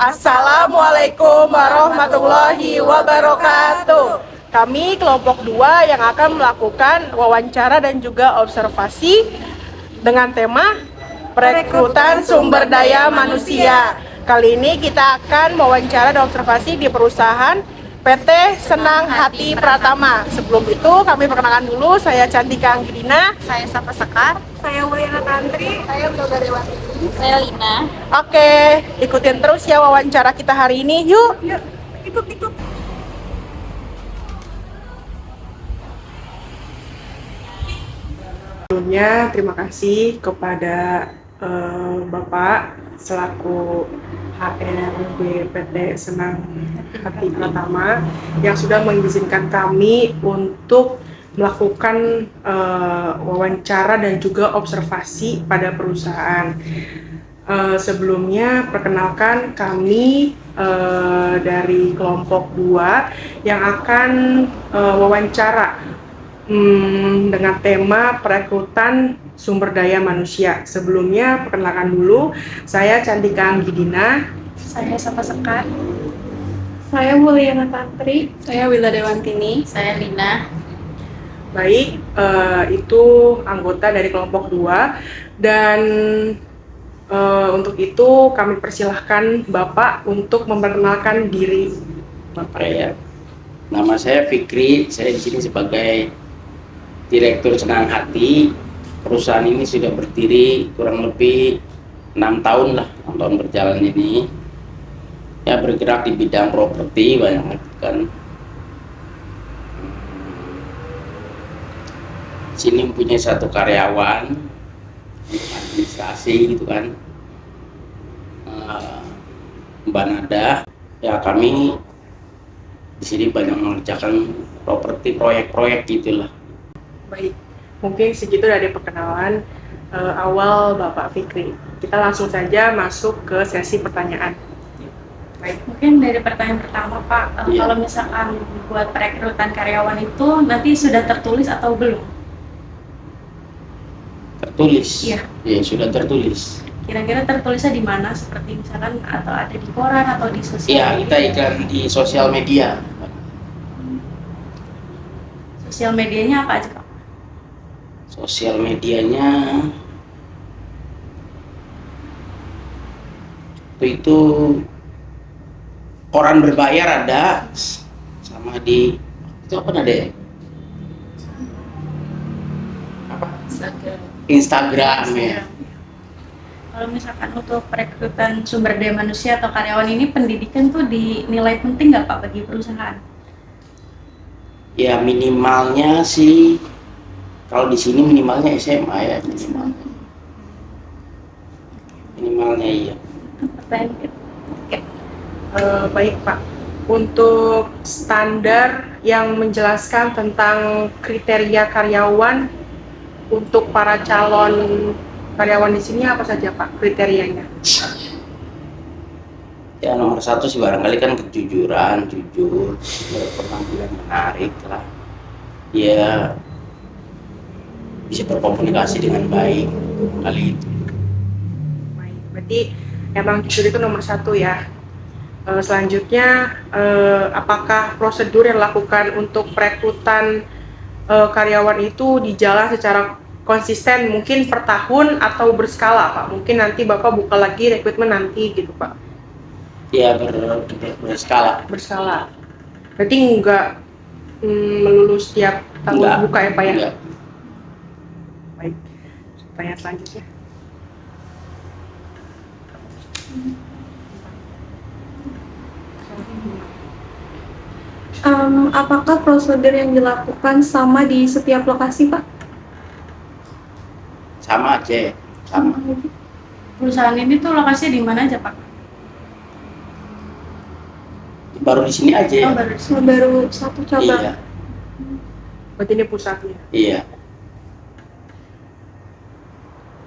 Assalamualaikum warahmatullahi wabarakatuh. Kami kelompok 2 yang akan melakukan wawancara dan juga observasi dengan tema perekrutan sumber daya manusia. Kali ini kita akan mewawancara dan observasi di perusahaan PT Senang Hati Pratama. Sebelum itu kami perkenalkan dulu, saya Cantika Anggidina, Saya Sapa Sekar. saya Wuliana Tantri, saya Wilda Dewati. Saya Lina. Oke, ikutin terus ya wawancara kita hari ini. Yuk, ikut. Sebelumnya terima kasih kepada Bapak selaku HRD PT Senang Hati Pratama yang sudah mengizinkan kami untuk melakukan wawancara dan juga observasi pada perusahaan. Sebelumnya perkenalkan kami dari kelompok 2 yang akan wawancara dengan tema perekrutan sumber daya manusia. Sebelumnya perkenalkan dulu, saya Cantika Anggidina. Saya Sapa Sekar. Saya Wuliana Tantri. Saya Wilda Dewantini. Saya Lina. Baik, itu anggota dari kelompok 2 dan untuk itu kami persilahkan Bapak untuk memperkenalkan diri Bapak. Ya. Nama saya Fikri, saya di sini sebagai Direktur Senang Hati. Perusahaan ini sudah berdiri kurang lebih 6 tahun lah, 6 tahun berjalan ini. Ya, bergerak di bidang properti banyak kan. Sini mempunyai satu karyawan administrasi gitu kan, Mbak Nada. Ya, kami di sini banyak mengerjakan properti, proyek-proyek gitulah. Baik, mungkin segitu dari perkenalan awal Bapak Fikri. Kita langsung saja masuk ke sesi pertanyaan. Baik. Mungkin dari pertanyaan pertama Pak, Iya. kalau misalkan buat perekrutan karyawan itu nanti sudah tertulis atau belum? Tertulis? Iya. Ya, sudah tertulis. Kira-kira tertulisnya di mana? Seperti misalkan atau ada di koran atau di sosial Iya, media? kita iklan di sosial media. Sosial medianya apa aja Pak? Sosial medianya itu koran berbayar ada, sama di itu apa ada ya? Apa? Instagram ya. Kalau misalkan untuk perekrutan sumber daya manusia atau karyawan ini, pendidikan tuh dinilai penting nggak Pak bagi perusahaan? Ya, minimalnya sih kalau di sini minimalnya SMA ya, minimalnya iya. Pertanyaan kedua. Oke. Baik Pak, untuk standar yang menjelaskan tentang kriteria karyawan untuk para calon karyawan di sini apa saja Pak kriterianya? Ya, nomor 1 sih barangkali kan kejujuran, jujur, berpenampilan menarik lah. Ya, bisa berkomunikasi dengan baik, kali itu. Baik, berarti emang jujur itu nomor 1 ya. Selanjutnya, apakah prosedur yang dilakukan untuk perekrutan karyawan itu dijalan secara konsisten, mungkin per tahun atau berskala Pak? Mungkin nanti Bapak buka lagi rekrutmen nanti gitu Pak. Ya, berskala. Berskala. Berarti nggak melulu setiap tahun Enggak, buka ya Pak ya? enggak. Baik, pertanyaan selanjutnya. Apakah prosedur yang dilakukan sama di setiap lokasi, Pak? Sama aja, sama. Perusahaan ini tuh lokasinya di mana aja Pak? Baru di sini aja ya. Oh, baru. Baru satu cabang. Iya, Berarti ini pusatnya. iya.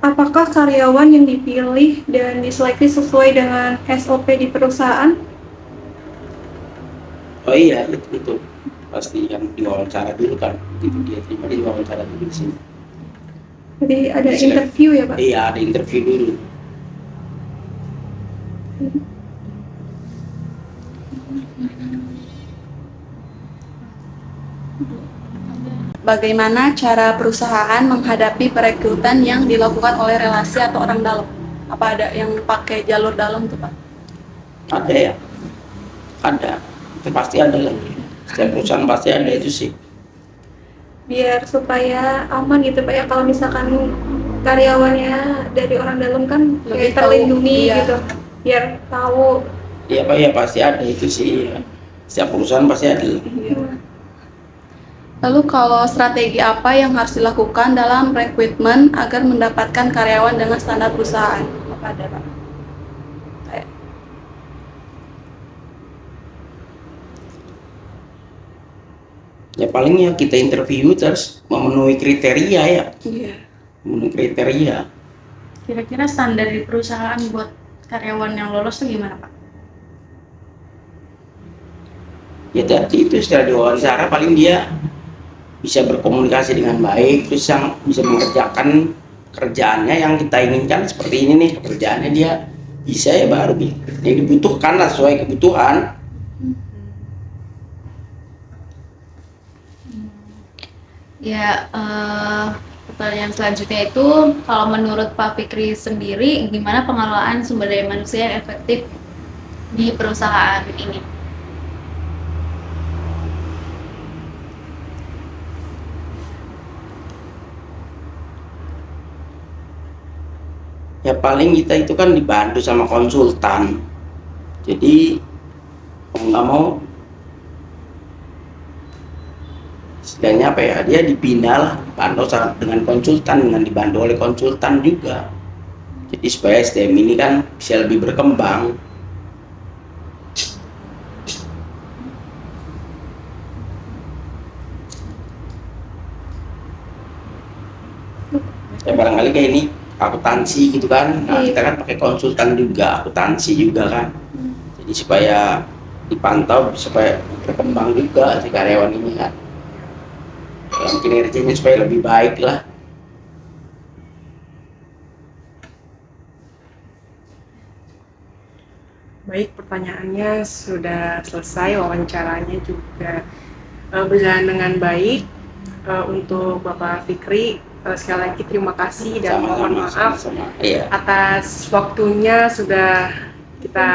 Apakah karyawan yang dipilih dan diseleksi sesuai dengan SOP di perusahaan? Oh iya, itu pasti yang diwawancara dulu kan, gitu dia terima di wawancara dulu di sini. Jadi ada interview ya, Pak? Iya, ada interview dulu. bagaimana cara perusahaan menghadapi perekrutan yang dilakukan oleh relasi atau orang dalam? Apa ada yang pakai jalur dalam tuh Pak? Ada ya, ada, itu pasti ada lagi. Setiap perusahaan pasti ada itu sih. Biar supaya aman gitu Pak ya, kalau misalkan karyawannya dari orang dalam kan Lebih kayak tahu, terlindungi iya. gitu, biar tahu. Iya Pak, ya pasti ada itu sih. Setiap perusahaan pasti ada. Lalu kalau strategi apa yang harus dilakukan dalam rekrutmen agar mendapatkan karyawan dengan standar perusahaan? Apa ada Pak? Kayak- Ya paling ya kita interview terus memenuhi kriteria ya, Iya. memenuhi kriteria. Kira-kira standar di perusahaan buat karyawan yang lolos tuh gimana Pak? Ya tadi itu setelah diwawancara paling dia bisa berkomunikasi dengan baik, terus yang bisa mengerjakan kerjaannya yang kita inginkan seperti ini nih, pekerjaannya dia bisa ya baru yang dibutuhkan lah sesuai kebutuhan. Ya, pertanyaan selanjutnya itu, kalau menurut Pak Fikri sendiri, gimana pengelolaan sumber daya manusia yang efektif di perusahaan ini? Ya paling kita itu kan dibantu sama konsultan, jadi mau nggak mau istilahnya apa ya, dia dibina lah, bantu dengan konsultan, dengan dibantu oleh konsultan juga, jadi supaya SDM ini kan bisa lebih berkembang. Ya barangkali kayak ini akuntansi gitu kan, nah kita kan pakai konsultan juga, akuntansi juga kan, jadi supaya dipantau, supaya berkembang juga si karyawan ini kan dalam kinerjanya supaya lebih baik lah. Baik, pertanyaannya sudah selesai, wawancaranya juga berjalan dengan baik. Untuk Bapak Fikri, sekali lagi terima kasih dan mohon maaf Iya. atas waktunya sudah kita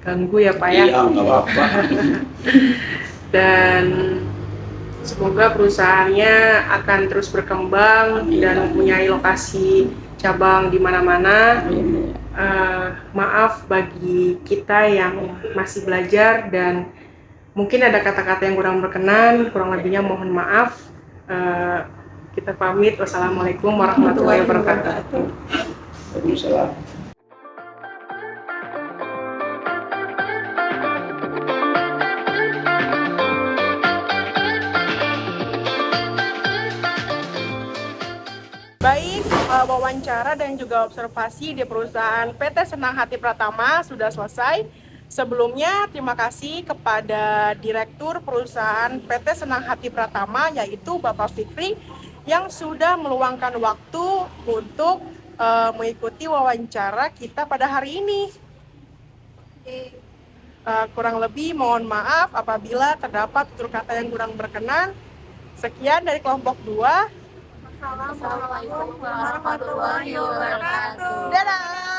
ganggu ya Pak ya. Iya, nggak apa-apa. Dan semoga perusahaannya akan terus berkembang Amin. dan mempunyai lokasi cabang di mana-mana. Amin. Maaf bagi kita yang masih belajar dan mungkin ada kata-kata yang kurang berkenan, kurang lebihnya mohon maaf. Kita pamit. Wassalamualaikum warahmatullahi wabarakatuh. Waalaikumsalam. Baik, wawancara dan juga observasi di perusahaan PT Senang Hati Pratama sudah selesai. Sebelumnya, terima kasih kepada Direktur Perusahaan PT Senang Hati Pratama, yaitu Bapak Fikri, yang sudah meluangkan waktu untuk mengikuti wawancara kita pada hari ini. Kurang lebih mohon maaf apabila terdapat tutur kata yang kurang berkenan. Sekian dari kelompok 2. Assalamualaikum warahmatullahi wabarakatuh. Dadah!